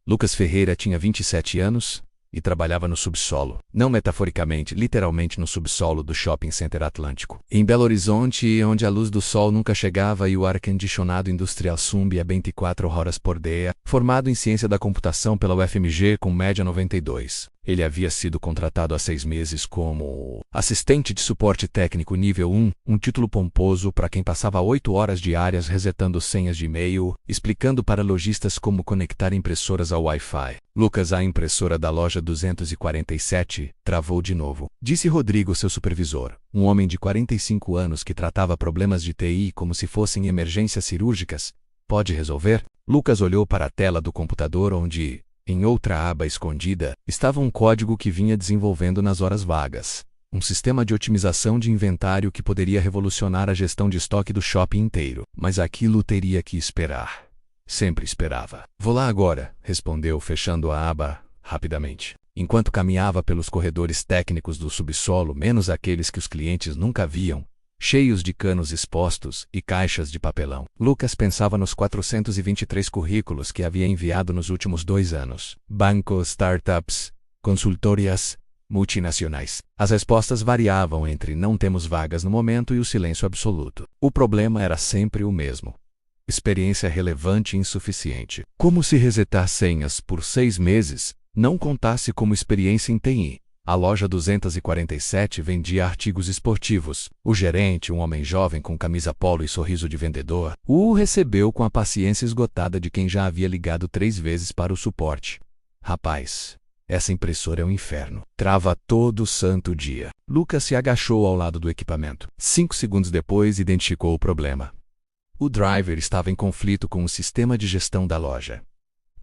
Lucas Ferreira tinha 27 anos e trabalhava no subsolo, não metaforicamente, literalmente no subsolo do Shopping Center Atlântico. Em Belo Horizonte, onde a luz do sol nunca chegava e o ar-condicionado industrial zumbia 24 horas por dia, formado em ciência da computação pela UFMG com média 92. Ele havia sido contratado há 6 meses como assistente de suporte técnico nível 1, um título pomposo para quem passava 8 horas diárias resetando senhas de e-mail, explicando para lojistas como conectar impressoras ao Wi-Fi. Lucas, a impressora da loja 247, travou de novo. Disse Rodrigo, seu supervisor, um homem de 45 anos que tratava problemas de TI como se fossem emergências cirúrgicas. Pode resolver? Lucas olhou para a tela do computador onde, em outra aba escondida, estava um código que vinha desenvolvendo nas horas vagas. Um sistema de otimização de inventário que poderia revolucionar a gestão de estoque do shopping inteiro. Mas aquilo teria que esperar. Sempre esperava. Vou lá agora, respondeu, fechando a aba rapidamente. Enquanto caminhava pelos corredores técnicos do subsolo, menos aqueles que os clientes nunca viam, cheios de canos expostos e caixas de papelão. Lucas pensava nos 423 currículos que havia enviado nos últimos 2 anos. Bancos, startups, consultorias, multinacionais. As respostas variavam entre não temos vagas no momento e o silêncio absoluto. O problema era sempre o mesmo. Experiência relevante e insuficiente. Como se resetar senhas por 6 meses não contasse como experiência em TI? A loja 247 vendia artigos esportivos. O gerente, um homem jovem com camisa polo e sorriso de vendedor, o recebeu com a paciência esgotada de quem já havia ligado 3 vezes para o suporte. Rapaz, essa impressora é um inferno. Trava todo santo dia. Lucas se agachou ao lado do equipamento. 5 segundos depois, identificou o problema. O driver estava em conflito com o sistema de gestão da loja.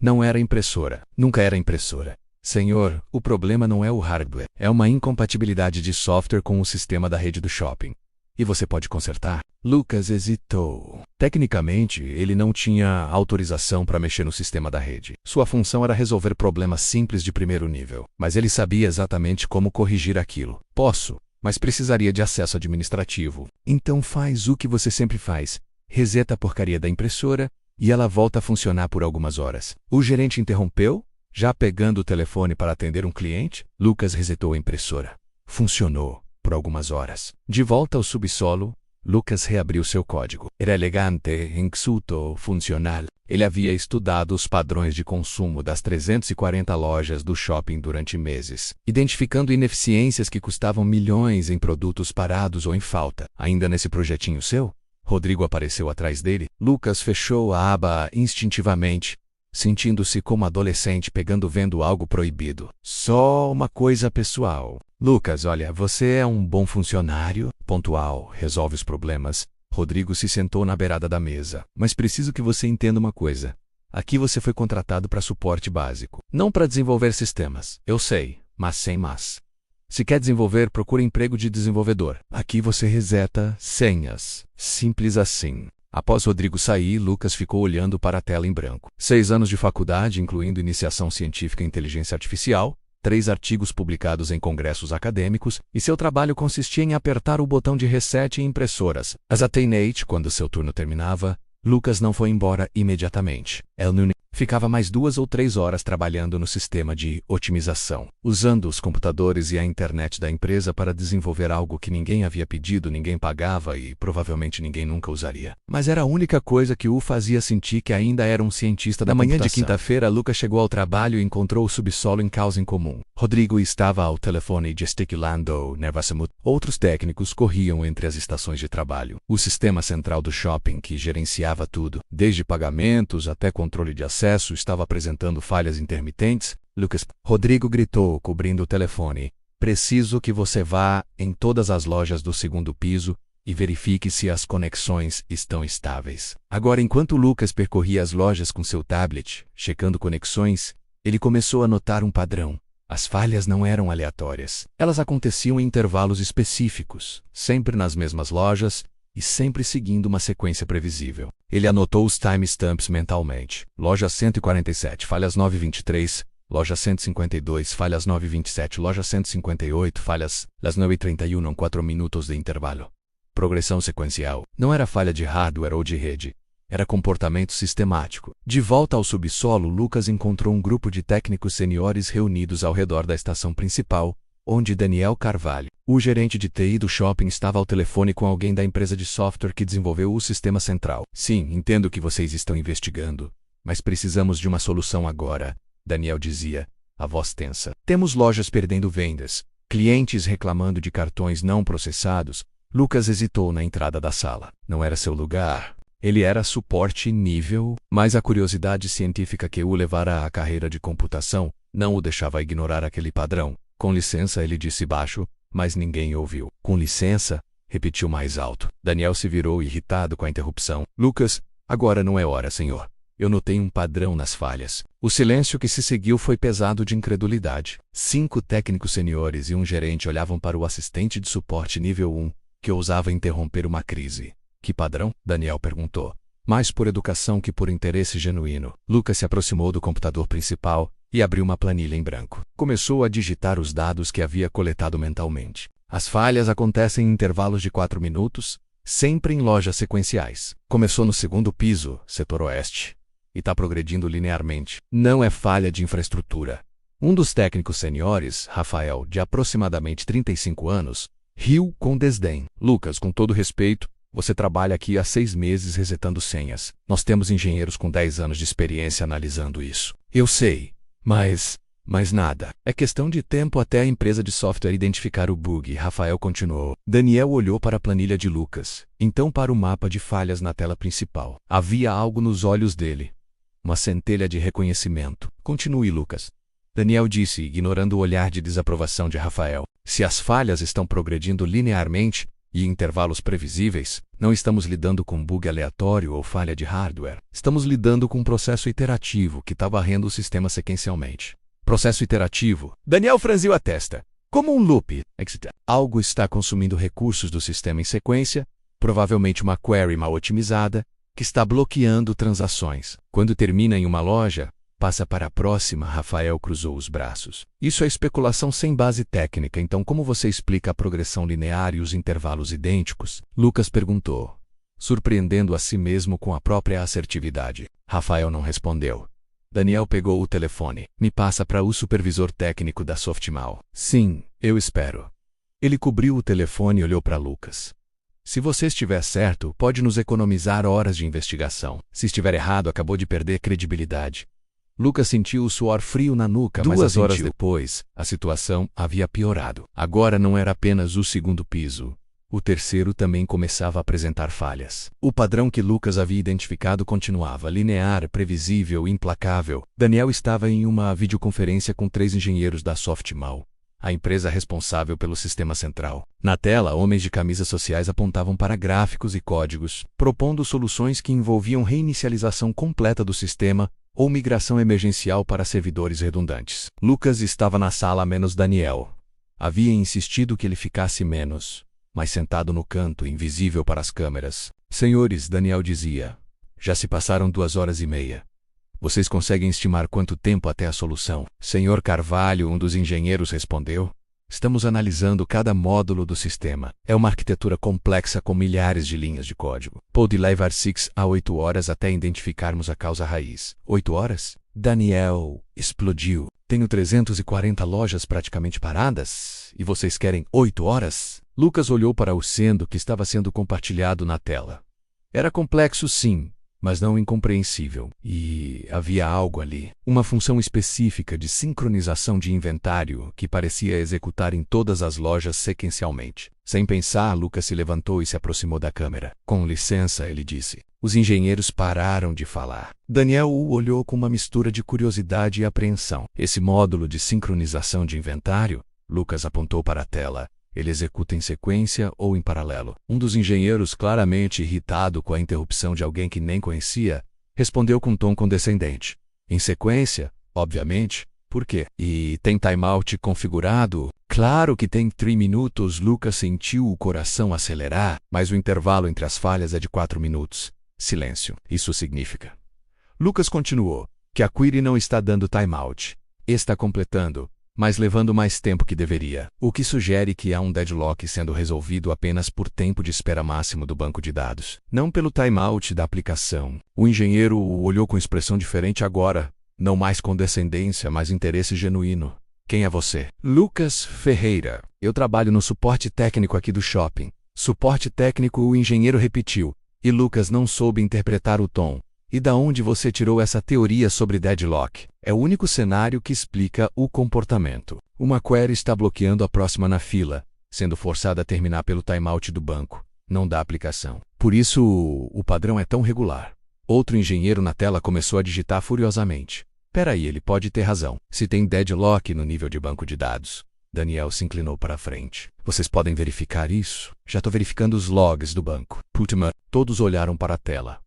Não era impressora. Nunca era impressora. Senhor, o problema não é o hardware. É uma incompatibilidade de software com o sistema da rede do shopping. E você pode consertar? Lucas hesitou. Tecnicamente, ele não tinha autorização para mexer no sistema da rede. Sua função era resolver problemas simples de primeiro nível. Mas ele sabia exatamente como corrigir aquilo. Posso, mas precisaria de acesso administrativo. Então faz o que você sempre faz. Reseta a porcaria da impressora e ela volta a funcionar por algumas horas. O gerente interrompeu, já pegando o telefone para atender um cliente. Lucas resetou a impressora. Funcionou por algumas horas. De volta ao subsolo, Lucas reabriu seu código. Era elegante, enxuto, funcional. Ele havia estudado os padrões de consumo das 340 lojas do shopping durante meses, identificando ineficiências que custavam milhões em produtos parados ou em falta. Ainda nesse projetinho seu? Rodrigo apareceu atrás dele. Lucas fechou a aba instintivamente, sentindo-se como adolescente vendo algo proibido. Só uma coisa pessoal. Lucas, olha, você é um bom funcionário, pontual, resolve os problemas. Rodrigo se sentou na beirada da mesa. Mas preciso que você entenda uma coisa. Aqui você foi contratado para suporte básico, não para desenvolver sistemas. Eu sei, mas sem mas. Se quer desenvolver, procure emprego de desenvolvedor. Aqui você reseta senhas. Simples assim. Após Rodrigo sair, Lucas ficou olhando para a tela em branco. 6 anos de faculdade, incluindo iniciação científica em inteligência artificial, 3 artigos publicados em congressos acadêmicos, e seu trabalho consistia em apertar o botão de reset em impressoras. Às 8h, quando seu turno terminava, Lucas não foi embora imediatamente. Ficava mais 2 ou 3 horas trabalhando no sistema de otimização, usando os computadores e a internet da empresa para desenvolver algo que ninguém havia pedido, ninguém pagava e provavelmente ninguém nunca usaria. Mas era a única coisa que o fazia sentir que ainda era um cientista da computação. Na manhã de quinta-feira, Lucas chegou ao trabalho e encontrou o subsolo em causa em comum. Rodrigo estava ao telefone gesticulando nervosamente. Outros técnicos corriam entre as estações de trabalho. O sistema central do shopping, que gerenciava tudo, desde pagamentos até controle de acesso, estava apresentando falhas intermitentes. Rodrigo gritou, cobrindo o telefone. Preciso que você vá em todas as lojas do 2º piso e verifique se as conexões estão estáveis. Agora, enquanto Lucas percorria as lojas com seu tablet, checando conexões, ele começou a notar um padrão. As falhas não eram aleatórias. Elas aconteciam em intervalos específicos, sempre nas mesmas lojas, e sempre seguindo uma sequência previsível. Ele anotou os timestamps mentalmente. Loja 147, falhas 9h23, loja 152, falhas 9h27, loja 158, falhas las 9h31, 4 minutos de intervalo. Progressão sequencial. Não era falha de hardware ou de rede. Era comportamento sistemático. De volta ao subsolo, Lucas encontrou um grupo de técnicos seniores reunidos ao redor da estação principal, onde Daniel Carvalho, o gerente de TI do shopping, estava ao telefone com alguém da empresa de software que desenvolveu o sistema central. Sim, entendo que vocês estão investigando, mas precisamos de uma solução agora, Daniel dizia, a voz tensa. Temos lojas perdendo vendas, clientes reclamando de cartões não processados. Lucas hesitou na entrada da sala. Não era seu lugar. Ele era suporte nível, mas a curiosidade científica que o levara à carreira de computação não o deixava ignorar aquele padrão. Com licença, ele disse baixo, mas ninguém ouviu. Com licença, repetiu mais alto. Daniel se virou irritado com a interrupção. Lucas, agora não é hora, senhor. Eu notei um padrão nas falhas. O silêncio que se seguiu foi pesado de incredulidade. 5 técnicos seniores e um gerente olhavam para o assistente de suporte nível 1, que ousava interromper uma crise. Que padrão? Daniel perguntou. Mais por educação que por interesse genuíno. Lucas se aproximou do computador principal e abriu uma planilha em branco. Começou a digitar os dados que havia coletado mentalmente. As falhas acontecem em intervalos de 4 minutos, sempre em lojas sequenciais. Começou no 2º piso, setor oeste, e está progredindo linearmente. Não é falha de infraestrutura. Um dos técnicos seniores, Rafael, de aproximadamente 35 anos, riu com desdém. Lucas, com todo respeito, você trabalha aqui há 6 meses resetando senhas. Nós temos engenheiros com 10 anos de experiência analisando isso. Eu sei, mas nada. É questão de tempo até a empresa de software identificar o bug, Rafael continuou. Daniel olhou para a planilha de Lucas, então para o mapa de falhas na tela principal. Havia algo nos olhos dele. Uma centelha de reconhecimento. Continue, Lucas. Daniel disse, ignorando o olhar de desaprovação de Rafael. Se as falhas estão progredindo linearmente e em intervalos previsíveis, não estamos lidando com bug aleatório ou falha de hardware. Estamos lidando com um processo iterativo que está varrendo o sistema sequencialmente. Processo iterativo. Daniel franziu a testa. Como um loop. Algo está consumindo recursos do sistema em sequência, provavelmente uma query mal otimizada, que está bloqueando transações. Quando termina em uma loja, passa para a próxima. Rafael cruzou os braços. Isso é especulação sem base técnica, então como você explica a progressão linear e os intervalos idênticos? Lucas perguntou, surpreendendo a si mesmo com a própria assertividade. Rafael não respondeu. Daniel pegou o telefone. Me passa para o supervisor técnico da Softmal. Sim, eu espero. Ele cobriu o telefone e olhou para Lucas. Se você estiver certo, pode nos economizar horas de investigação. Se estiver errado, acabou de perder credibilidade. Lucas sentiu o suor frio na nuca, mas 2 horas depois, a situação havia piorado. Agora não era apenas o 2º piso. O 3º também começava a apresentar falhas. O padrão que Lucas havia identificado continuava linear, previsível e implacável. Daniel estava em uma videoconferência com 3 engenheiros da Softmal, a empresa responsável pelo sistema central. Na tela, homens de camisas sociais apontavam para gráficos e códigos, propondo soluções que envolviam reinicialização completa do sistema ou migração emergencial para servidores redundantes. Lucas estava na sala menos Daniel. Havia insistido que ele ficasse menos, mas sentado no canto, invisível para as câmeras. Senhores, Daniel dizia, já se passaram 2h30. Vocês conseguem estimar quanto tempo até a solução? Senhor Carvalho, um dos engenheiros respondeu. Estamos analisando cada módulo do sistema. É uma arquitetura complexa com milhares de linhas de código. Pode levar 6 a 8 horas até identificarmos a causa raiz. 8 horas? Daniel explodiu. Tenho 340 lojas praticamente paradas e vocês querem 8 horas? Lucas olhou para o sendo que estava sendo compartilhado na tela. Era complexo, sim, mas não incompreensível. E havia algo ali, uma função específica de sincronização de inventário que parecia executar em todas as lojas sequencialmente. Sem pensar, Lucas se levantou e se aproximou da câmera. Com licença, ele disse. Os engenheiros pararam de falar. Daniel o olhou com uma mistura de curiosidade e apreensão. Esse módulo de sincronização de inventário, Lucas apontou para a tela. Ele executa em sequência ou em paralelo. Um dos engenheiros, claramente irritado com a interrupção de alguém que nem conhecia, respondeu com um tom condescendente. Em sequência, obviamente. Por quê? E tem timeout configurado? Claro que tem 3 minutos. Lucas sentiu o coração acelerar, mas o intervalo entre as falhas é de 4 minutos. Silêncio. Isso significa. Lucas continuou, que a query não está dando timeout. Está completando, mas levando mais tempo que deveria, o que sugere que há um deadlock sendo resolvido apenas por tempo de espera máximo do banco de dados, não pelo timeout da aplicação. O engenheiro o olhou com expressão diferente agora, não mais condescendência, mas interesse genuíno. Quem é você? Lucas Ferreira. Eu trabalho no suporte técnico aqui do shopping. Suporte técnico, o engenheiro repetiu, e Lucas não soube interpretar o tom. E da onde você tirou essa teoria sobre deadlock? É o único cenário que explica o comportamento. Uma query está bloqueando a próxima na fila, sendo forçada a terminar pelo timeout do banco, não da aplicação. Por isso, o padrão é tão regular. Outro engenheiro na tela começou a digitar furiosamente. Peraí, ele pode ter razão. Se tem deadlock no nível de banco de dados. Daniel se inclinou para a frente. Vocês podem verificar isso? Já estou verificando os logs do banco. Putman, todos olharam para a tela.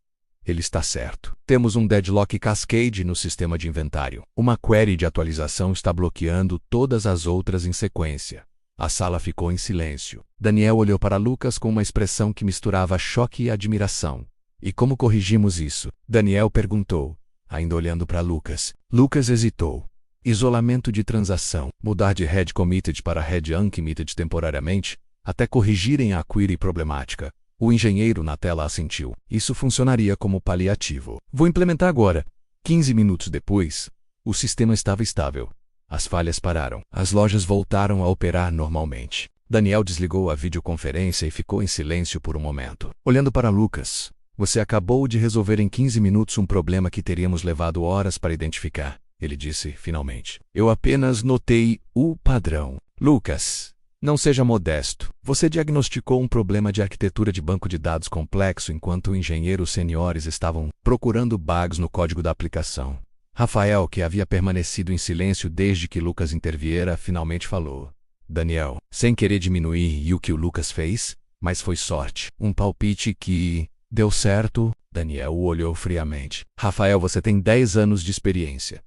Ele está certo. Temos um deadlock cascade no sistema de inventário. Uma query de atualização está bloqueando todas as outras em sequência. A sala ficou em silêncio. Daniel olhou para Lucas com uma expressão que misturava choque e admiração. E como corrigimos isso? Daniel perguntou, ainda olhando para Lucas. Lucas hesitou. Isolamento de transação. Mudar de head committed para head uncommitted temporariamente, até corrigirem a query problemática. O engenheiro na tela assentiu. Isso funcionaria como paliativo. Vou implementar agora. 15 minutos depois, o sistema estava estável. As falhas pararam. As lojas voltaram a operar normalmente. Daniel desligou a videoconferência e ficou em silêncio por um momento. Olhando para Lucas. Você acabou de resolver em 15 minutos um problema que teríamos levado horas para identificar. Ele disse, finalmente. Eu apenas notei o padrão. Lucas. Não seja modesto. Você diagnosticou um problema de arquitetura de banco de dados complexo enquanto engenheiros seniores estavam procurando bugs no código da aplicação. Rafael, que havia permanecido em silêncio desde que Lucas interviera, finalmente falou. Daniel, sem querer diminuir o que o Lucas fez, mas foi sorte. Um palpite que deu certo. Daniel o olhou friamente. Rafael, você tem 10 anos de experiência.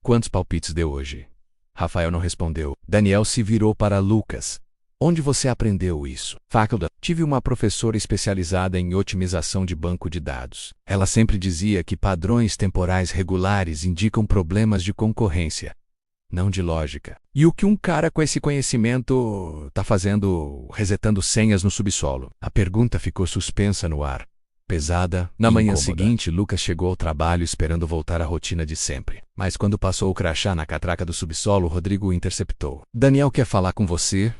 Quantos palpites deu hoje? Rafael não respondeu. Daniel se virou para Lucas. Onde você aprendeu isso? Faculdade. Tive uma professora especializada em otimização de banco de dados. Ela sempre dizia que padrões temporais regulares indicam problemas de concorrência, não de lógica. E o que um cara com esse conhecimento está fazendo resetando senhas no subsolo? A pergunta ficou suspensa no ar. Pesada. Na manhã seguinte, Lucas chegou ao trabalho esperando voltar à rotina de sempre. Mas quando passou o crachá na catraca do subsolo, Rodrigo o interceptou. Daniel quer falar com você?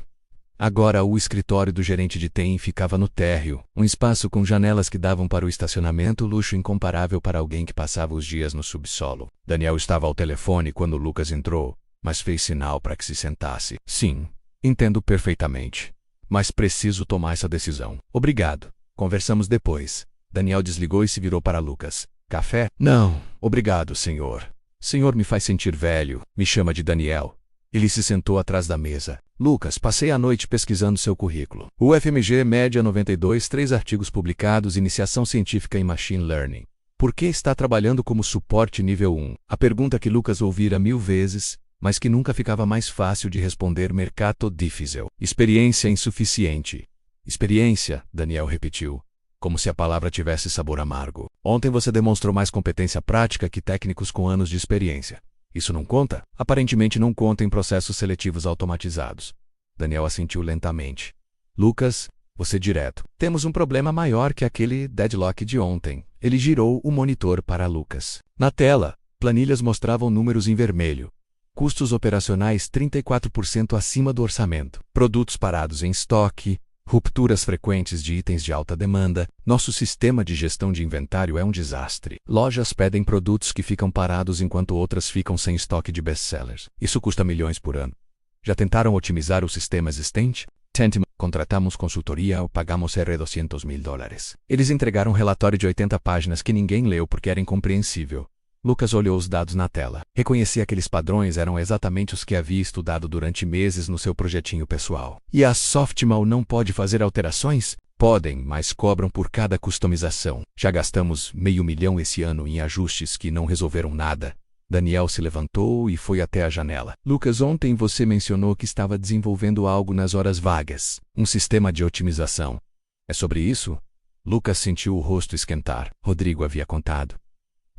Agora o escritório do gerente de TI ficava no térreo, um espaço com janelas que davam para o estacionamento, luxo incomparável para alguém que passava os dias no subsolo. Daniel estava ao telefone quando Lucas entrou, mas fez sinal para que se sentasse. Sim, entendo perfeitamente. Mas preciso tomar essa decisão. Obrigado. Conversamos depois. Daniel desligou e se virou para Lucas. Café? Não, obrigado, senhor. Senhor me faz sentir velho. Me chama de Daniel. Ele se sentou atrás da mesa. Lucas, passei a noite pesquisando seu currículo. UFMG, média 92, 3 artigos publicados, iniciação científica em Machine Learning. Por que está trabalhando como suporte nível 1? A pergunta que Lucas ouvira 1000 vezes, mas que nunca ficava mais fácil de responder. Mercato difícil. Experiência insuficiente. Experiência, Daniel repetiu, como se a palavra tivesse sabor amargo. Ontem você demonstrou mais competência prática que técnicos com anos de experiência. Isso não conta? Aparentemente não conta em processos seletivos automatizados. Daniel assentiu lentamente. Lucas, você direto. Temos um problema maior que aquele deadlock de ontem. Ele girou o monitor para Lucas. Na tela, planilhas mostravam números em vermelho. Custos operacionais 34% acima do orçamento. Produtos parados em estoque. Rupturas frequentes de itens de alta demanda. Nosso sistema de gestão de inventário é um desastre. Lojas pedem produtos que ficam parados enquanto outras ficam sem estoque de best-sellers. Isso custa milhões por ano. Já tentaram otimizar o sistema existente? Tente. Contratamos consultoria ou pagamos $200.000. Eles entregaram um relatório de 80 páginas que ninguém leu porque era incompreensível. Lucas olhou os dados na tela. Reconhecia que aqueles padrões eram exatamente os que havia estudado durante meses no seu projetinho pessoal. E a Softmal não pode fazer alterações? Podem, mas cobram por cada customização. Já gastamos $500 mil esse ano em ajustes que não resolveram nada. Daniel se levantou e foi até a janela. Lucas, ontem você mencionou que estava desenvolvendo algo nas horas vagas. Um sistema de otimização. É sobre isso? Lucas sentiu o rosto esquentar. Rodrigo havia contado.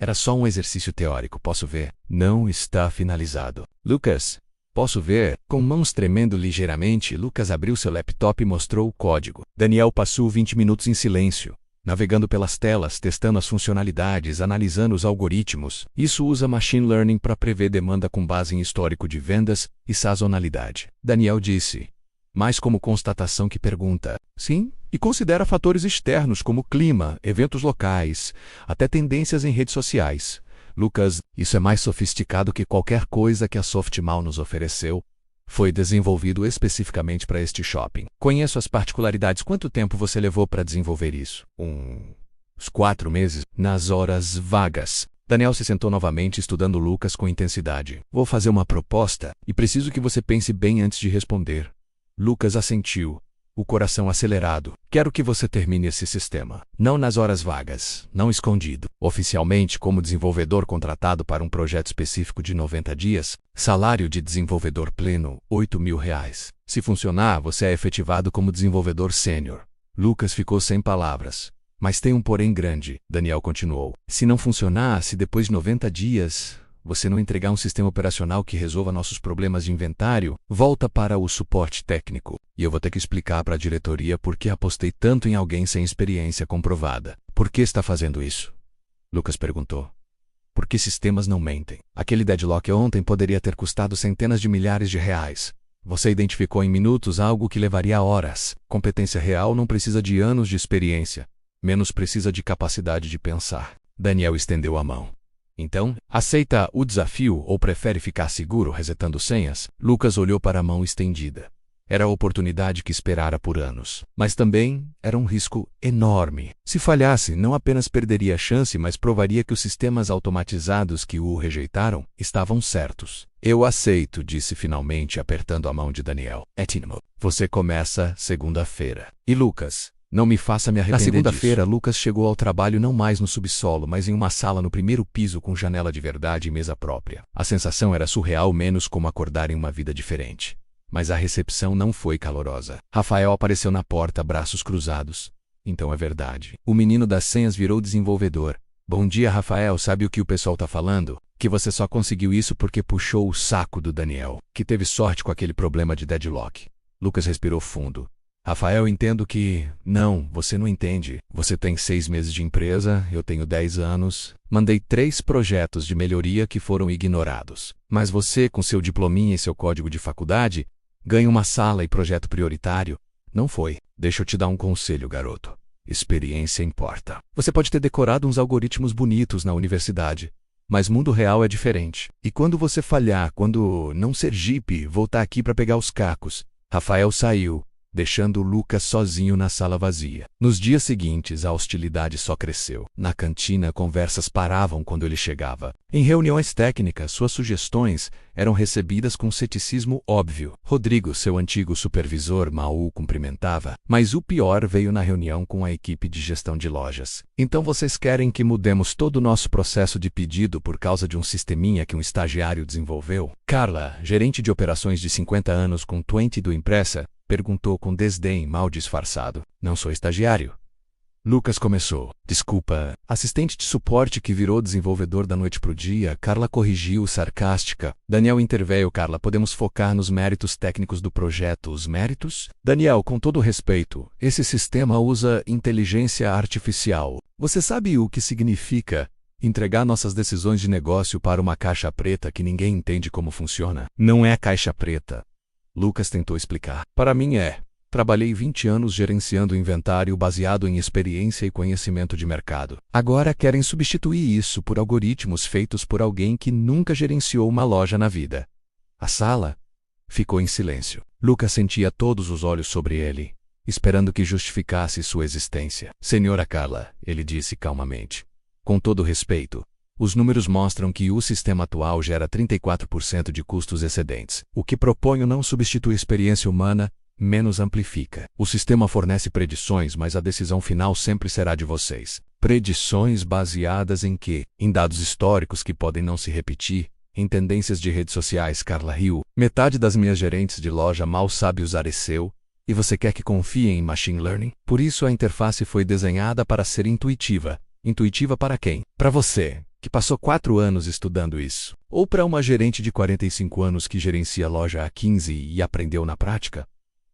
Era só um exercício teórico, posso ver? Não está finalizado. Lucas, Posso ver? Com mãos tremendo ligeiramente, Lucas abriu seu laptop e mostrou o código. Daniel passou 20 minutos em silêncio, navegando pelas telas, testando as funcionalidades, analisando os algoritmos. Isso usa machine learning para prever demanda com base em histórico de vendas e sazonalidade. Daniel disse, mais como constatação que pergunta. Sim, e considera fatores externos como clima, eventos locais, até tendências em redes sociais. Lucas, isso é mais sofisticado que qualquer coisa que a Softmal nos ofereceu. Foi desenvolvido especificamente para este shopping. Conheço as particularidades. Quanto tempo você levou para desenvolver isso? Uns 4 meses. Nas horas vagas. Daniel se sentou novamente estudando Lucas com intensidade. Vou fazer uma proposta e preciso que você pense bem antes de responder. Lucas assentiu, o coração acelerado. Quero que você termine esse sistema. Não nas horas vagas, não escondido. Oficialmente, como desenvolvedor contratado para um projeto específico de 90 dias, salário de desenvolvedor pleno, R$ 8.000. Se funcionar, você é efetivado como desenvolvedor sênior. Lucas ficou sem palavras. Mas tem um porém grande, Daniel continuou. Se não funcionar, se depois de 90 dias... você não entregar um sistema operacional que resolva nossos problemas de inventário, volta para o suporte técnico. E eu vou ter que explicar para a diretoria por que apostei tanto em alguém sem experiência comprovada. Por que está fazendo isso? Lucas perguntou. Porque sistemas não mentem. Aquele deadlock ontem poderia ter custado centenas de milhares de reais. Você identificou em minutos algo que levaria horas. Competência real não precisa de anos de experiência. Menos precisa de capacidade de pensar. Daniel estendeu a mão. Então, aceita o desafio ou prefere ficar seguro resetando senhas? Lucas olhou para a mão estendida. Era a oportunidade que esperara por anos. Mas também era um risco enorme. Se falhasse, não apenas perderia a chance, mas provaria que os sistemas automatizados que o rejeitaram estavam certos. Eu aceito, disse finalmente, apertando a mão de Daniel. Etnimo. Você começa segunda-feira. E Lucas? Não me faça me arrepender disso. Na segunda-feira, Lucas chegou ao trabalho não mais no subsolo, mas em uma sala no primeiro piso com janela de verdade e mesa própria. A sensação era surreal, menos como acordar em uma vida diferente. Mas a recepção não foi calorosa. Rafael apareceu na porta, braços cruzados. Então é verdade. O menino das senhas virou desenvolvedor. Bom dia, Rafael. Sabe o que o pessoal tá falando? Que você só conseguiu isso porque puxou o saco do Daniel, que teve sorte com aquele problema de deadlock. Lucas respirou fundo. Rafael, entendo que... Não, você não entende. Você tem 6 meses de empresa, eu tenho 10 anos. Mandei 3 projetos de melhoria que foram ignorados. Mas você, com seu diplominha e seu código de faculdade, ganha uma sala e projeto prioritário. Não foi. Deixa eu te dar um conselho, garoto. Experiência importa. Você pode ter decorado uns algoritmos bonitos na universidade, mas mundo real é diferente. E quando você falhar, quando não ser jipe, voltar aqui para pegar os cacos. Rafael saiu, deixando Lucas sozinho na sala vazia. Nos dias seguintes, a hostilidade só cresceu. Na cantina, conversas paravam quando ele chegava. Em reuniões técnicas, suas sugestões eram recebidas com ceticismo óbvio. Rodrigo, seu antigo supervisor, mal o cumprimentava. Mas o pior veio na reunião com a equipe de gestão de lojas. Então vocês querem que mudemos todo o nosso processo de pedido por causa de um sisteminha que um estagiário desenvolveu? Carla, gerente de operações de 50 anos com 20 do Impressa, perguntou com desdém mal disfarçado. Não sou estagiário. Lucas começou. Desculpa, assistente de suporte que virou desenvolvedor da noite pro dia. Carla corrigiu, sarcástica. Daniel interveio. Carla, podemos focar nos méritos técnicos do projeto. Os méritos? Daniel, com todo respeito, esse sistema usa inteligência artificial. Você sabe o que significa entregar nossas decisões de negócio para uma caixa preta que ninguém entende como funciona? Não é caixa preta. Lucas tentou explicar. Para mim é. Trabalhei 20 anos gerenciando inventário baseado em experiência e conhecimento de mercado. Agora querem substituir isso por algoritmos feitos por alguém que nunca gerenciou uma loja na vida. A sala ficou em silêncio. Lucas sentia todos os olhos sobre ele, esperando que justificasse sua existência. Senhora Carla, ele disse calmamente. Com todo respeito, os números mostram que o sistema atual gera 34% de custos excedentes. O que proponho não substitui experiência humana, menos amplifica. O sistema fornece predições, mas a decisão final sempre será de vocês. Predições baseadas em quê? Em dados históricos que podem não se repetir, em tendências de redes sociais. Carla riu. Metade das minhas gerentes de loja mal sabe usar Excel, e você quer que confiem em machine learning? Por isso a interface foi desenhada para ser intuitiva. Intuitiva para quem? Para você. que passou 4 anos estudando isso? Ou para uma gerente de 45 anos que gerencia a loja há 15 e aprendeu na prática?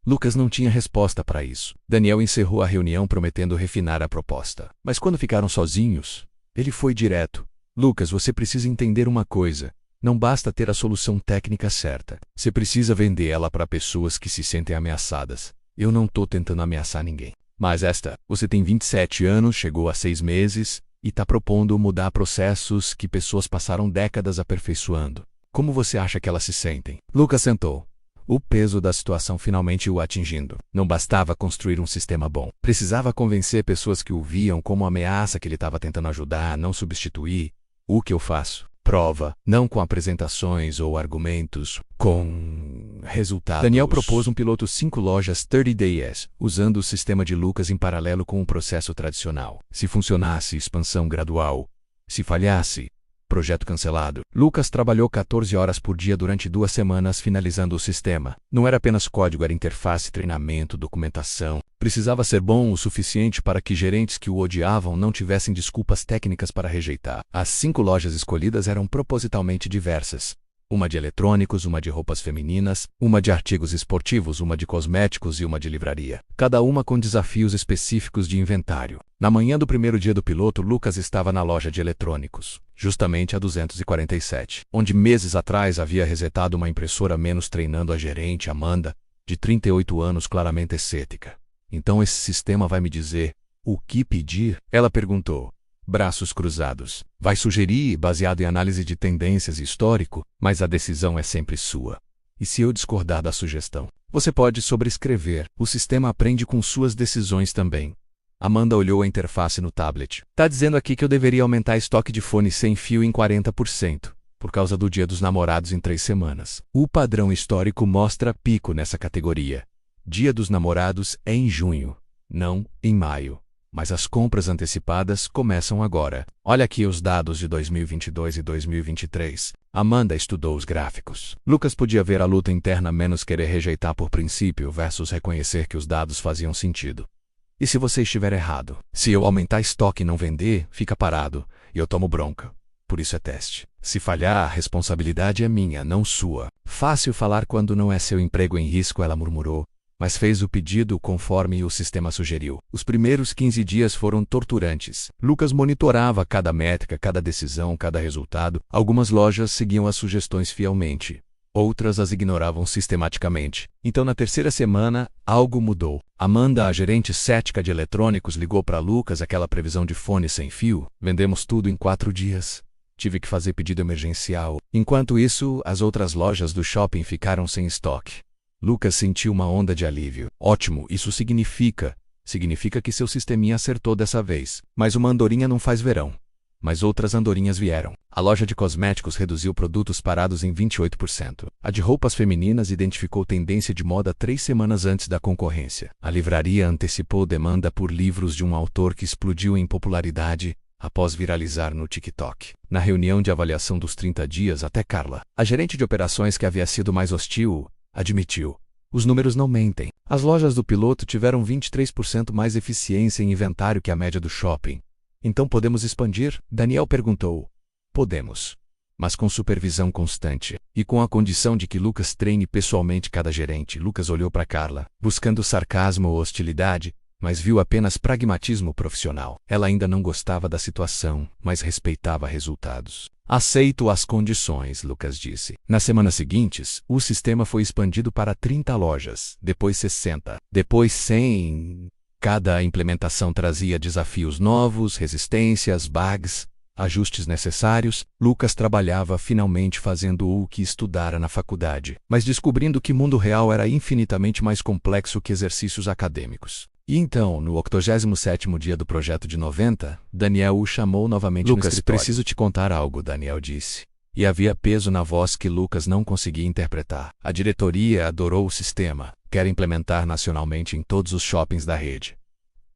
Lucas não tinha resposta para isso. Daniel encerrou a reunião prometendo refinar a proposta. Mas quando ficaram sozinhos, ele foi direto. Lucas, você precisa entender uma coisa. Não basta ter a solução técnica certa. Você precisa vender ela para pessoas que se sentem ameaçadas. Eu não estou tentando ameaçar ninguém. Mas você tem 27 anos, chegou a 6 meses e está propondo mudar processos que pessoas passaram décadas aperfeiçoando. Como você acha que elas se sentem? Lucas sentou. O peso da situação finalmente o atingindo. Não bastava construir um sistema bom. Precisava convencer pessoas que o viam como ameaça que ele estava tentando ajudar, não substituir. O que eu faço? Prova, não com apresentações ou argumentos, com resultados. Daniel propôs um piloto 5 lojas 30 Days, usando o sistema de Lucas em paralelo com o processo tradicional. Se funcionasse, expansão gradual. Se falhasse, projeto cancelado. Lucas trabalhou 14 horas por dia durante 2 semanas finalizando o sistema. Não era apenas código, era interface, treinamento, documentação. Precisava ser bom o suficiente para que gerentes que o odiavam não tivessem desculpas técnicas para rejeitar. As 5 lojas escolhidas eram propositalmente diversas. Uma de eletrônicos, uma de roupas femininas, uma de artigos esportivos, uma de cosméticos e uma de livraria. Cada uma com desafios específicos de inventário. Na manhã do primeiro dia do piloto, Lucas estava na loja de eletrônicos, justamente a 247, onde meses atrás havia resetado uma impressora menos treinando a gerente Amanda, de 38 anos, claramente cética. Então esse sistema vai me dizer o que pedir? Ela perguntou. Braços cruzados. Vai sugerir, baseado em análise de tendências e histórico, mas a decisão é sempre sua. E se eu discordar da sugestão? Você pode sobrescrever. O sistema aprende com suas decisões também. Amanda olhou a interface no tablet. Tá dizendo aqui que eu deveria aumentar estoque de fone sem fio em 40%, por causa do Dia dos Namorados em 3 semanas. O padrão histórico mostra pico nessa categoria. Dia dos Namorados é em junho, não em maio. Mas as compras antecipadas começam agora. Olha aqui os dados de 2022 e 2023. Amanda estudou os gráficos. Lucas podia ver a luta interna menos querer rejeitar por princípio versus reconhecer que os dados faziam sentido. E se você estiver errado? Se eu aumentar estoque e não vender, fica parado, e eu tomo bronca. Por isso é teste. Se falhar, a responsabilidade é minha, não sua. Fácil falar quando não é seu emprego em risco, ela murmurou. Mas fez o pedido conforme o sistema sugeriu. Os primeiros 15 dias foram torturantes. Lucas monitorava cada métrica, cada decisão, cada resultado. Algumas lojas seguiam as sugestões fielmente. Outras as ignoravam sistematicamente. Então, na 3ª semana, algo mudou. Amanda, a gerente cética de eletrônicos, ligou para Lucas aquela previsão de fone sem fio. Vendemos tudo em 4 dias. Tive que fazer pedido emergencial. Enquanto isso, as outras lojas do shopping ficaram sem estoque. Lucas sentiu uma onda de alívio. Ótimo, isso significa que seu sisteminha acertou dessa vez. Mas uma andorinha não faz verão. Mas outras andorinhas vieram. A loja de cosméticos reduziu produtos parados em 28%. A de roupas femininas identificou tendência de moda 3 semanas antes da concorrência. A livraria antecipou demanda por livros de um autor que explodiu em popularidade após viralizar no TikTok. Na reunião de avaliação dos 30 dias, até Carla, a gerente de operações que havia sido mais hostil, admitiu. Os números não mentem. As lojas do piloto tiveram 23% mais eficiência em inventário que a média do shopping. Então podemos expandir? Daniel perguntou. Podemos. Mas com supervisão constante. E com a condição de que Lucas treine pessoalmente cada gerente. Lucas olhou para Carla, buscando sarcasmo ou hostilidade, mas viu apenas pragmatismo profissional. Ela ainda não gostava da situação, mas respeitava resultados. Aceito as condições, Lucas disse. Nas semanas seguintes, o sistema foi expandido para 30 lojas, depois 60, depois 100. Cada implementação trazia desafios novos, resistências, bugs, ajustes necessários. Lucas trabalhava finalmente fazendo o que estudara na faculdade, mas descobrindo que o mundo real era infinitamente mais complexo que exercícios acadêmicos. E então, no 87º dia do projeto de 90, Daniel o chamou novamente no escritório. Lucas, preciso te contar algo, Daniel disse. E havia peso na voz que Lucas não conseguia interpretar. A diretoria adorou o sistema, quer implementar nacionalmente em todos os shoppings da rede.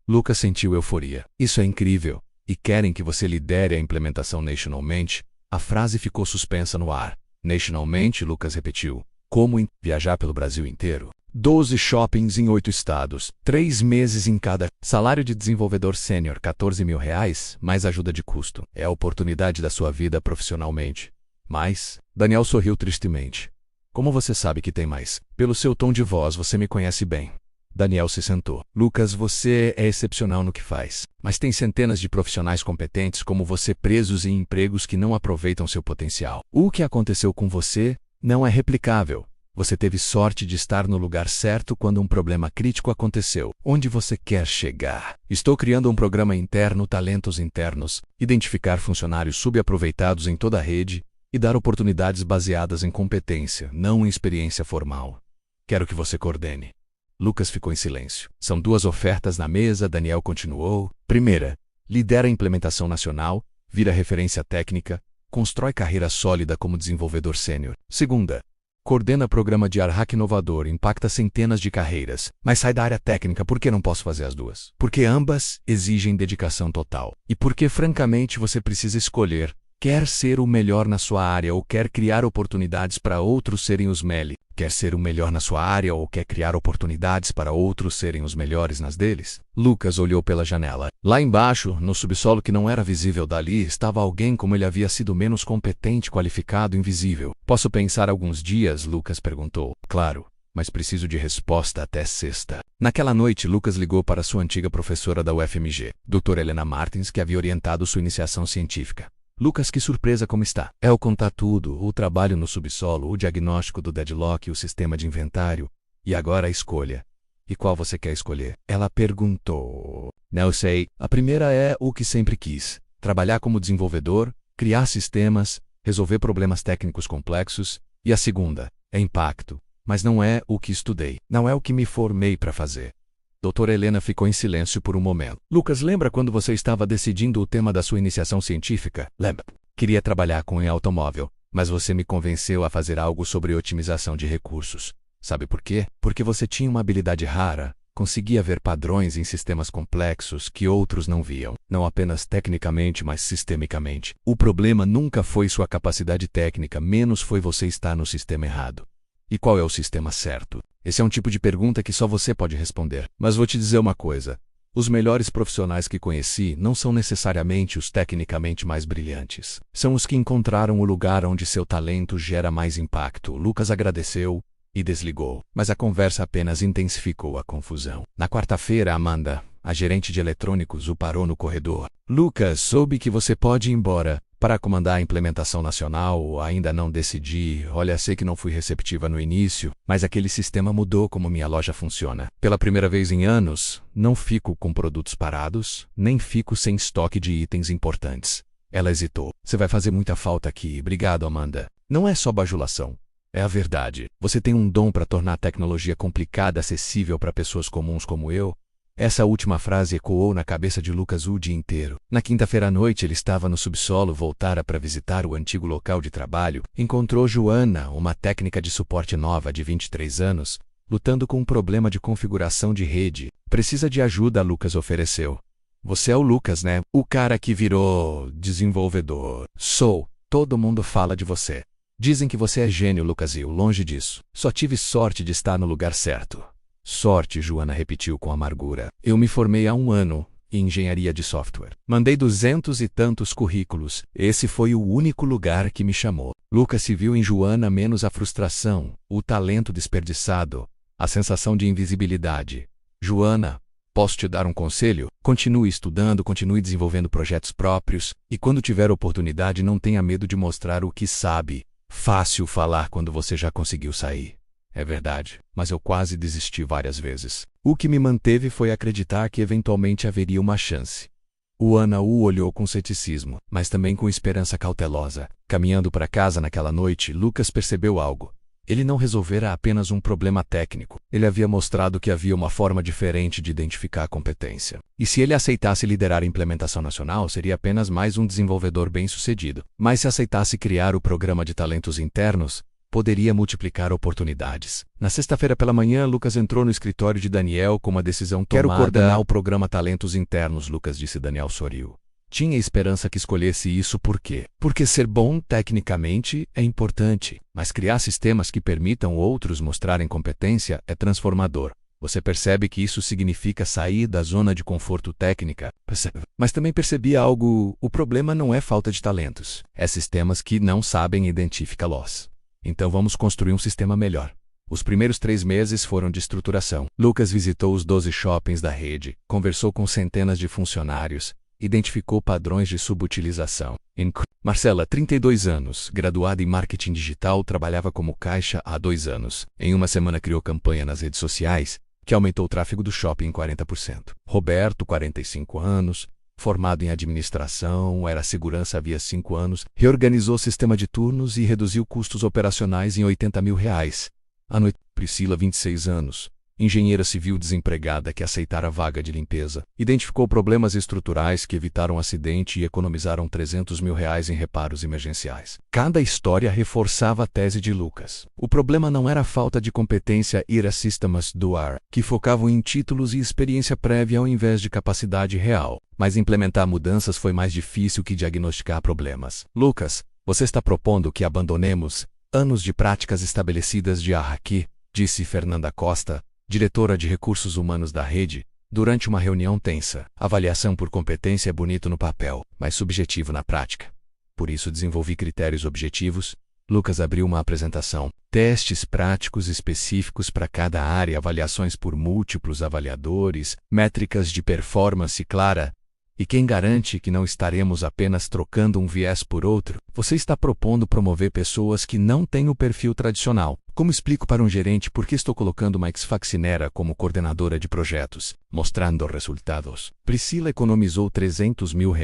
Lucas sentiu euforia. Isso é incrível. E querem que você lidere a implementação nacionalmente? A frase ficou suspensa no ar. Nacionalmente, Lucas repetiu. Como viajar pelo Brasil inteiro? 12 shoppings em 8 estados, 3 meses em cada. Salário de desenvolvedor sênior, R$ 14.000, mais ajuda de custo. É a oportunidade da sua vida profissionalmente. Mas, Daniel sorriu tristemente. Como você sabe que tem mais? Pelo seu tom de voz, você me conhece bem. Daniel se sentou. Lucas, você é excepcional no que faz. Mas tem centenas de profissionais competentes como você presos em empregos que não aproveitam seu potencial. O que aconteceu com você não é replicável. Você teve sorte de estar no lugar certo quando um problema crítico aconteceu. Onde você quer chegar? Estou criando um programa interno, talentos internos, identificar funcionários subaproveitados em toda a rede e dar oportunidades baseadas em competência, não em experiência formal. Quero que você coordene. Lucas ficou em silêncio. São 2 ofertas na mesa, Daniel continuou. Primeira, lidera a implementação nacional, vira referência técnica, constrói carreira sólida como desenvolvedor sênior. Segunda, coordena programa de ARHAC inovador, impacta centenas de carreiras, mas sai da área técnica. Por que não posso fazer as duas? Porque ambas exigem dedicação total. E porque, francamente, você precisa escolher. Quer ser o melhor na sua área ou quer criar oportunidades para outros serem os melhores? Quer ser o melhor na sua área ou quer criar oportunidades para outros serem os melhores nas deles? Lucas olhou pela janela. Lá embaixo, no subsolo que não era visível dali, estava alguém como ele havia sido menos competente, qualificado, invisível. Posso pensar alguns dias? Lucas perguntou. Claro, mas preciso de resposta até sexta. Naquela noite, Lucas ligou para sua antiga professora da UFMG, Dra. Helena Martins, que havia orientado sua iniciação científica. Lucas, que surpresa, como está? Eu contar tudo, o trabalho no subsolo, o diagnóstico do deadlock, o sistema de inventário. E agora a escolha. E qual você quer escolher? Ela perguntou. Não sei. A primeira é o que sempre quis. Trabalhar como desenvolvedor, criar sistemas, resolver problemas técnicos complexos. E a segunda é impacto. Mas não é o que estudei. Não é o que me formei para fazer. Doutora Helena ficou em silêncio por um momento. Lucas, lembra quando você estava decidindo o tema da sua iniciação científica? Lembra. Queria trabalhar com automóvel, mas você me convenceu a fazer algo sobre otimização de recursos. Sabe por quê? Porque você tinha uma habilidade rara, conseguia ver padrões em sistemas complexos que outros não viam. Não apenas tecnicamente, mas sistemicamente. O problema nunca foi sua capacidade técnica, menos foi você estar no sistema errado. E qual é o sistema certo? Esse é um tipo de pergunta que só você pode responder. Mas vou te dizer uma coisa. Os melhores profissionais que conheci não são necessariamente os tecnicamente mais brilhantes. São os que encontraram o lugar onde seu talento gera mais impacto. Lucas agradeceu e desligou. Mas a conversa apenas intensificou a confusão. Na quarta-feira, Amanda, a gerente de eletrônicos, o parou no corredor. Lucas, soube que você pode ir embora. Para comandar a implementação nacional, ainda não decidi. Olha, sei que não fui receptiva no início, mas aquele sistema mudou como minha loja funciona. Pela primeira vez em anos, não fico com produtos parados, nem fico sem estoque de itens importantes. Ela hesitou. Você vai fazer muita falta aqui. Obrigado, Amanda. Não é só bajulação. É a verdade. Você tem um dom para tornar a tecnologia complicada acessível para pessoas comuns como eu. Essa última frase ecoou na cabeça de Lucas o dia inteiro. Na quinta-feira à noite, ele estava no subsolo, voltara para visitar o antigo local de trabalho. Encontrou Joana, uma técnica de suporte nova de 23 anos, lutando com um problema de configuração de rede. Precisa de ajuda, Lucas ofereceu. Você é o Lucas, né? O cara que virou desenvolvedor. Sou. Todo mundo fala de você. Dizem que você é gênio, Lucas, e eu longe disso. Só tive sorte de estar no lugar certo. Sorte, Joana repetiu com amargura. Eu me formei há 1 ano em engenharia de software. Mandei 200 e tantos currículos. Esse foi o único lugar que me chamou. Lucas se viu em Joana menos a frustração, o talento desperdiçado, a sensação de invisibilidade. Joana, posso te dar um conselho? Continue estudando, continue desenvolvendo projetos próprios, e quando tiver oportunidade não tenha medo de mostrar o que sabe. Fácil falar quando você já conseguiu sair. É verdade, mas eu quase desisti várias vezes. O que me manteve foi acreditar que eventualmente haveria uma chance. Joana o olhou com ceticismo, mas também com esperança cautelosa. Caminhando para casa naquela noite, Lucas percebeu algo. Ele não resolvera apenas um problema técnico. Ele havia mostrado que havia uma forma diferente de identificar a competência. E se ele aceitasse liderar a implementação nacional, seria apenas mais um desenvolvedor bem-sucedido. Mas se aceitasse criar o programa de talentos internos, poderia multiplicar oportunidades. Na sexta-feira pela manhã, Lucas entrou no escritório de Daniel com uma decisão tomada. Quero coordenar o programa Talentos Internos, Lucas, disse. Daniel sorriu. Tinha esperança que escolhesse isso por quê? Porque ser bom tecnicamente é importante, mas criar sistemas que permitam outros mostrarem competência é transformador. Você percebe que isso significa sair da zona de conforto técnica, mas também percebi algo: o problema não é falta de talentos, é sistemas que não sabem identificá-los. Então vamos construir um sistema melhor. Os primeiros 3 meses foram de estruturação. Lucas visitou os 12 shoppings da rede, conversou com centenas de funcionários, identificou padrões de subutilização. Marcela, 32 anos, graduada em marketing digital, trabalhava como caixa há 2 anos. Em uma semana criou campanha nas redes sociais, que aumentou o tráfego do shopping em 40%. Roberto, 45 anos, formado em administração, era segurança havia 5 anos, reorganizou o sistema de turnos e reduziu custos operacionais em R$80 mil. À noite, Priscila, 26 anos, engenheira civil desempregada que aceitara vaga de limpeza, identificou problemas estruturais que evitaram acidente e economizaram R$300 mil em reparos emergenciais. Cada história reforçava a tese de Lucas. O problema não era a falta de competência, era sistemas do ar, que focavam em títulos e experiência prévia ao invés de capacidade real. Mas implementar mudanças foi mais difícil que diagnosticar problemas. Lucas, você está propondo que abandonemos anos de práticas estabelecidas de aqui, disse Fernanda Costa, diretora de recursos humanos da rede, durante uma reunião tensa. Avaliação por competência é bonito no papel, mas subjetivo na prática. Por isso desenvolvi critérios objetivos. Lucas abriu uma apresentação. Testes práticos específicos para cada área, avaliações por múltiplos avaliadores, métricas de performance clara. E quem garante que não estaremos apenas trocando um viés por outro? Você está propondo promover pessoas que não têm o perfil tradicional. Como explico para um gerente por que estou colocando uma ex-faxinera como coordenadora de projetos? Mostrando resultados. Priscila economizou R$300 mil.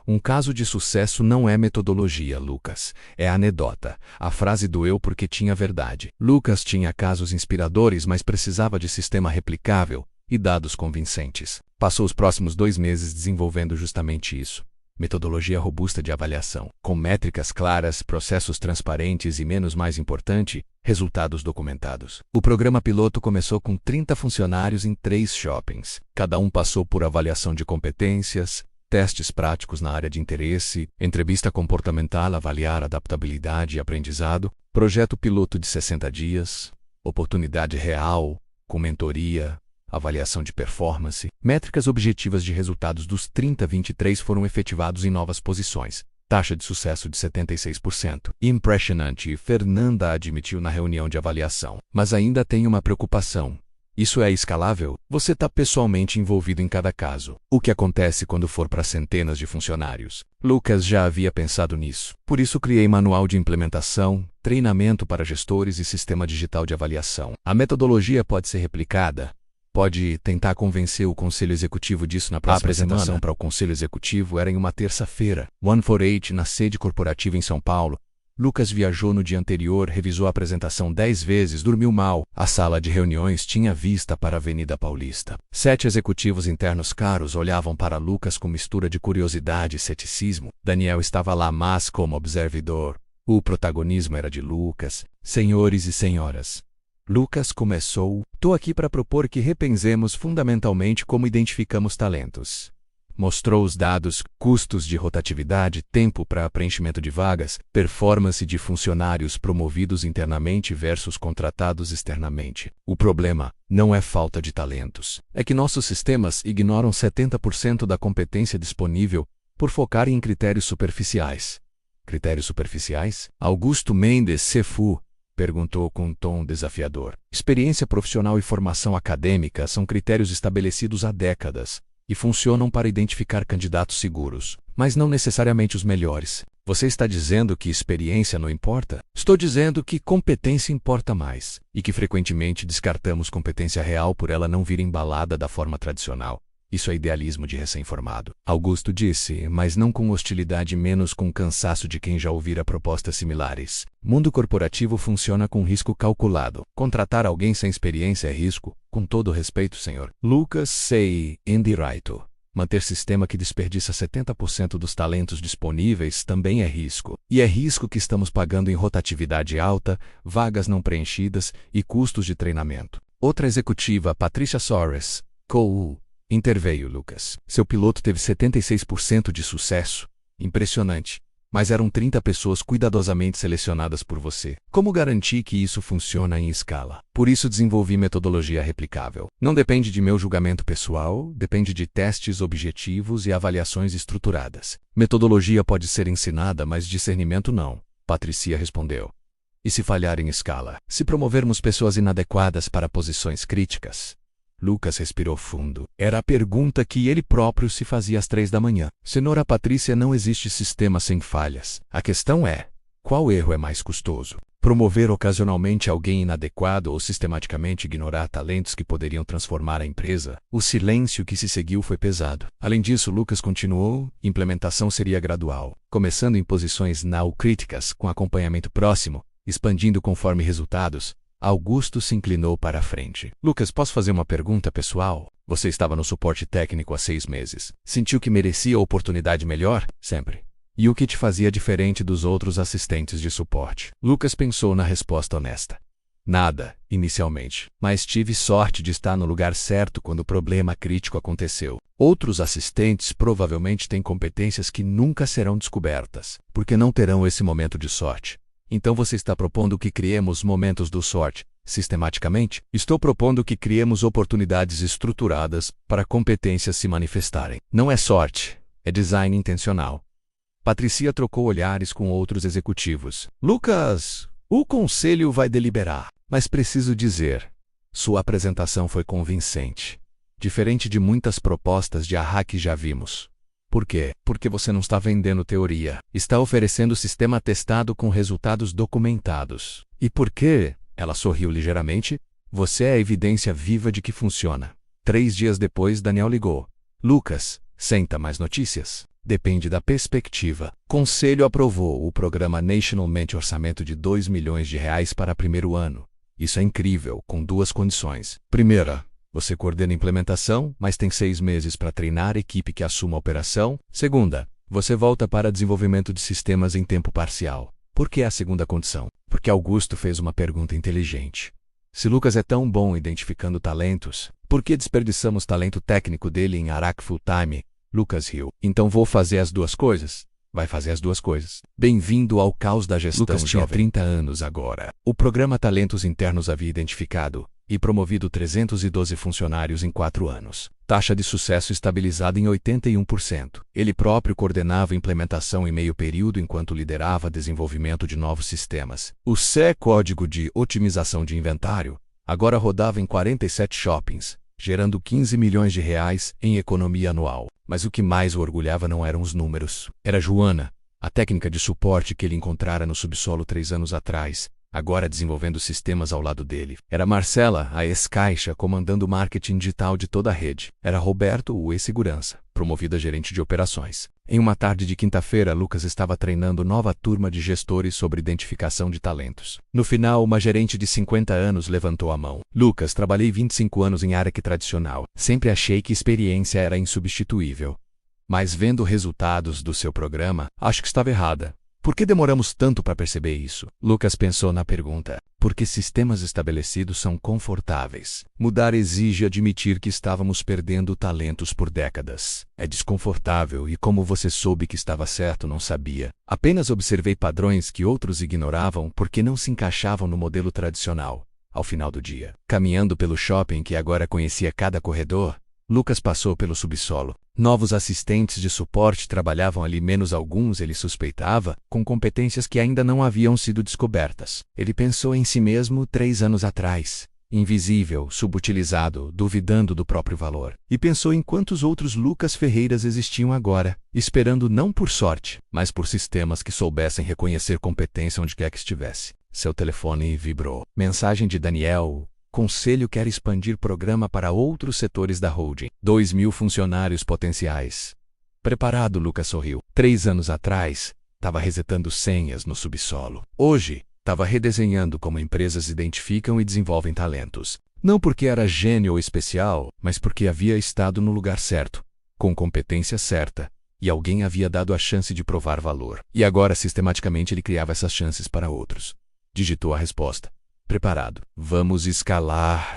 Um caso de sucesso não é metodologia, Lucas. É anedota. A frase doeu porque tinha verdade. Lucas tinha casos inspiradores, mas precisava de sistema replicável e dados convincentes. Passou os próximos 2 meses desenvolvendo justamente isso. Metodologia robusta de avaliação, com métricas claras, processos transparentes e, mais importante, resultados documentados. O programa piloto começou com 30 funcionários em 3 shoppings. Cada um passou por avaliação de competências, testes práticos na área de interesse, entrevista comportamental, avaliar adaptabilidade e aprendizado, projeto piloto de 60 dias, oportunidade real, com mentoria, avaliação de performance, métricas objetivas de resultados dos 30, 23 foram efetivados em novas posições. Taxa de sucesso de 76%. Impressionante, Fernanda admitiu na reunião de avaliação. Mas ainda tem uma preocupação. Isso é escalável? Você está pessoalmente envolvido em cada caso. O que acontece quando for para centenas de funcionários? Lucas já havia pensado nisso. Por isso criei manual de implementação, treinamento para gestores e sistema digital de avaliação. A metodologia pode ser replicada. Pode tentar convencer o conselho executivo disso na próxima semana. A apresentação para o conselho executivo era em uma terça-feira. 148, na sede corporativa em São Paulo. Lucas viajou no dia anterior, revisou a apresentação 10 vezes, dormiu mal. A sala de reuniões tinha vista para a Avenida Paulista. 7 executivos internos caros olhavam para Lucas com mistura de curiosidade e ceticismo. Daniel estava lá, mas como observador. O protagonismo era de Lucas. Senhores e senhoras, Lucas começou: "Tô aqui para propor que repensemos fundamentalmente como identificamos talentos." Mostrou os dados, custos de rotatividade, tempo para preenchimento de vagas, performance de funcionários promovidos internamente versus contratados externamente. O problema não é falta de talentos. É que nossos sistemas ignoram 70% da competência disponível por focar em critérios superficiais. Critérios superficiais? Augusto Mendes Cefu perguntou com um tom desafiador. Experiência profissional e formação acadêmica são critérios estabelecidos há décadas e funcionam para identificar candidatos seguros, mas não necessariamente os melhores. Você está dizendo que experiência não importa? Estou dizendo que competência importa mais e que frequentemente descartamos competência real por ela não vir embalada da forma tradicional. Isso é idealismo de recém-formado. Augusto disse, mas não com hostilidade, menos com cansaço de quem já ouvira propostas similares. Mundo corporativo funciona com risco calculado. Contratar alguém sem experiência é risco, com todo respeito, senhor. Lucas C. Indiraito. Manter sistema que desperdiça 70% dos talentos disponíveis também é risco. E é risco que estamos pagando em rotatividade alta, vagas não preenchidas e custos de treinamento. Outra executiva, Patrícia Soares, Co. Interveio Lucas. Seu piloto teve 76% de sucesso. Impressionante. Mas eram 30 pessoas cuidadosamente selecionadas por você. Como garantir que isso funciona em escala? Por isso desenvolvi metodologia replicável. Não depende de meu julgamento pessoal, depende de testes objetivos e avaliações estruturadas. Metodologia pode ser ensinada, mas discernimento não, Patricia respondeu. E se falhar em escala? Se promovermos pessoas inadequadas para posições críticas? Lucas respirou fundo. Era a pergunta que ele próprio se fazia às 3 da manhã. Senhora Patrícia, não existe sistema sem falhas. A questão é, qual erro é mais custoso? Promover ocasionalmente alguém inadequado ou sistematicamente ignorar talentos que poderiam transformar a empresa? O silêncio que se seguiu foi pesado. Além disso, Lucas continuou, implementação seria gradual, começando em posições não críticas, com acompanhamento próximo, expandindo conforme resultados. Augusto se inclinou para a frente. Lucas, posso fazer uma pergunta pessoal? Você estava no suporte técnico há 6 meses. Sentiu que merecia oportunidade melhor? Sempre. E o que te fazia diferente dos outros assistentes de suporte? Lucas pensou na resposta honesta. Nada, inicialmente. Mas tive sorte de estar no lugar certo quando o problema crítico aconteceu. Outros assistentes provavelmente têm competências que nunca serão descobertas, porque não terão esse momento de sorte. Então você está propondo que criemos momentos do sorte, sistematicamente? Estou propondo que criemos oportunidades estruturadas para competências se manifestarem. Não é sorte, é design intencional. Patricia trocou olhares com outros executivos. Lucas, o conselho vai deliberar, mas preciso dizer, sua apresentação foi convincente. Diferente de muitas propostas de arra que já vimos. Por quê? Porque você não está vendendo teoria. Está oferecendo sistema testado com resultados documentados. E por quê? Ela sorriu ligeiramente. Você é a evidência viva de que funciona. 3 dias depois, Daniel ligou. Lucas, senta, mais notícias? Depende da perspectiva. Conselho aprovou o programa Nationalmente orçamento de R$2 milhões para primeiro ano. Isso é incrível, com 2 condições. Primeira, você coordena a implementação, mas tem 6 meses para treinar a equipe que assuma a operação. Segunda, você volta para desenvolvimento de sistemas em tempo parcial. Por que a segunda condição? Porque Augusto fez uma pergunta inteligente. Se Lucas é tão bom identificando talentos, por que desperdiçamos talento técnico dele em Araque full-time? Lucas riu. Então vou fazer as 2 coisas. Vai fazer as 2 coisas. Bem-vindo ao caos da gestão. Lucas tinha 30 anos agora. O programa Talentos Internos havia identificado e promovido 312 funcionários em 4 anos. Taxa de sucesso estabilizada em 81%. Ele próprio coordenava a implementação em meio período enquanto liderava desenvolvimento de novos sistemas. O C código de otimização de inventário agora rodava em 47 shoppings, gerando R$15 milhões em economia anual. Mas o que mais o orgulhava não eram os números. Era Joana, a técnica de suporte que ele encontrara no subsolo 3 anos atrás, agora desenvolvendo sistemas ao lado dele. Era Marcela, a ex-caixa, comandando o marketing digital de toda a rede. Era Roberto, o ex-segurança, promovido a gerente de operações. Em uma tarde de quinta-feira, Lucas estava treinando nova turma de gestores sobre identificação de talentos. No final, uma gerente de 50 anos levantou a mão. Lucas, trabalhei 25 anos em área tradicional. Sempre achei que experiência era insubstituível. Mas vendo resultados do seu programa, acho que estava errada. Por que demoramos tanto para perceber isso? Lucas pensou na pergunta. Porque sistemas estabelecidos são confortáveis. Mudar exige admitir que estávamos perdendo talentos por décadas. É desconfortável e como você soube que estava certo, não sabia. Apenas observei padrões que outros ignoravam porque não se encaixavam no modelo tradicional. Ao final do dia, caminhando pelo shopping que agora conhecia cada corredor, Lucas passou pelo subsolo. Novos assistentes de suporte trabalhavam ali, menos alguns, ele suspeitava, com competências que ainda não haviam sido descobertas. Ele pensou em si mesmo 3 anos atrás, invisível, subutilizado, duvidando do próprio valor. E pensou em quantos outros Lucas Ferreiras existiam agora, esperando não por sorte, mas por sistemas que soubessem reconhecer competência onde quer que estivesse. Seu telefone vibrou. Mensagem de Daniel. Conselho quer expandir programa para outros setores da holding. 2.000 funcionários potenciais. Preparado, Lucas sorriu. 3 anos atrás, estava resetando senhas no subsolo. Hoje, estava redesenhando como empresas identificam e desenvolvem talentos. Não porque era gênio ou especial, mas porque havia estado no lugar certo, com competência certa, e alguém havia dado a chance de provar valor. E agora, sistematicamente, ele criava essas chances para outros. Digitou a resposta. Preparado. Vamos escalar.